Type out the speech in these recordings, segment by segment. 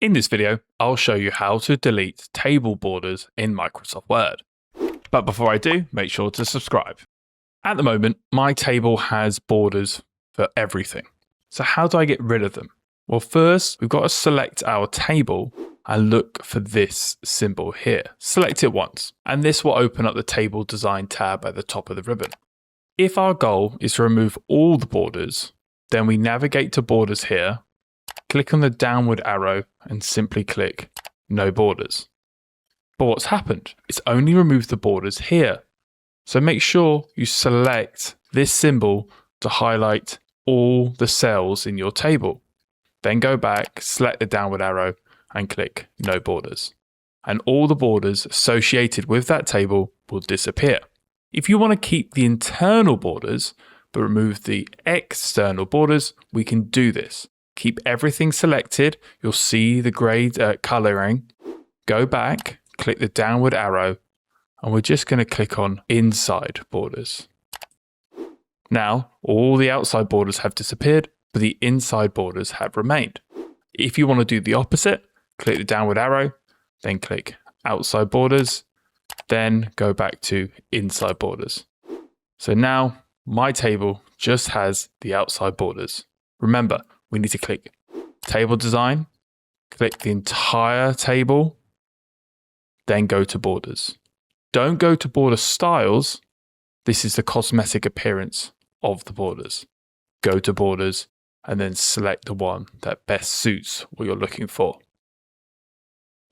In this video, I'll show you how to delete table borders in Microsoft Word. But before I do, make sure to subscribe. At the moment, my table has borders for everything. So how do I get rid of them? Well, first, we've got to select our table and look for this symbol here. Select it once, and this will open up the Table Design tab at the top of the ribbon. If our goal is to remove all the borders, then we navigate to Borders here, click on the downward arrow and simply click No Borders. But what's happened? It's only removed the borders here. So make sure you select this symbol to highlight all the cells in your table. Then go back, select the downward arrow and click No Borders. And all the borders associated with that table will disappear. If you want to keep the internal borders but remove the external borders, we can do this. Keep everything selected. You'll see the grey coloring. Go back, click the downward arrow, and we're just going to click on Inside Borders. Now, all the outside borders have disappeared, but the inside borders have remained. If you want to do the opposite, click the downward arrow, then click Outside Borders, then go back to Inside Borders. So now, my table just has the outside borders. Remember, we need to click Table Design, click the entire table, then go to Borders. Don't go to Border Styles. This is the cosmetic appearance of the borders. Go to Borders and then select the one that best suits what you're looking for.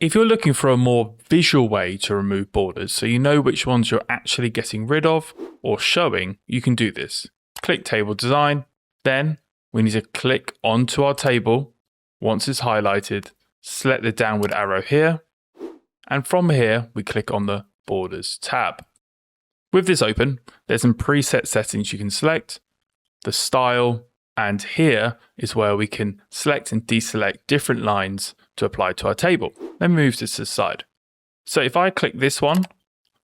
If you're looking for a more visual way to remove borders so you know which ones you're actually getting rid of or showing, you can do this. Click Table Design, then we need to click onto our table. Once it's highlighted, select the downward arrow here, and from here we click on the Borders tab. With this open, there's some preset settings you can select, the style, and here is where we can select and deselect different lines to apply to our table. Let me move this to the side. So if I click this one,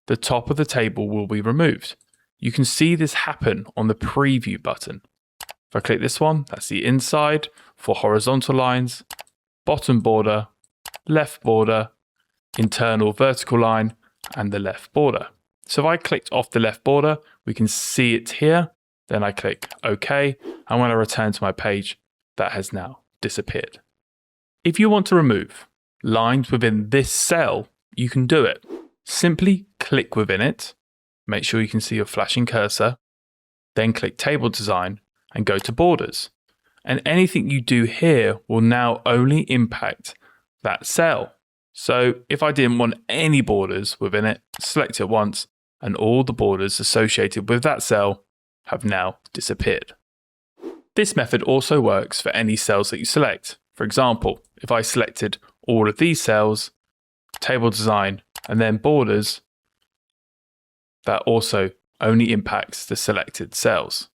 the top of the table will be removed. You can see this happen on the preview button. If I click this one, that's the inside for horizontal lines, bottom border, left border, internal vertical line, and the left border. So if I clicked off the left border, we can see it here. Then I click OK, and when I return to my page, that has now disappeared. If you want to remove lines within this cell, you can do it. Simply click within it, make sure you can see your flashing cursor, then click Table Design and go to Borders. And anything you do here will now only impact that cell. So if I didn't want any borders within it, select it once, and all the borders associated with that cell have now disappeared. This method also works for any cells that you select. For example, if I selected all of these cells, Table Design, and then Borders, that also only impacts the selected cells.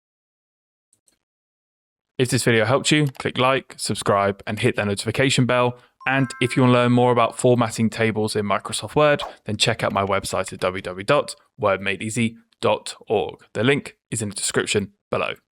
If this video helped you, click like, subscribe, and hit that notification bell. And if you want to learn more about formatting tables in Microsoft Word, then check out my website at www.wordmadeeasy.org. The link is in the description below.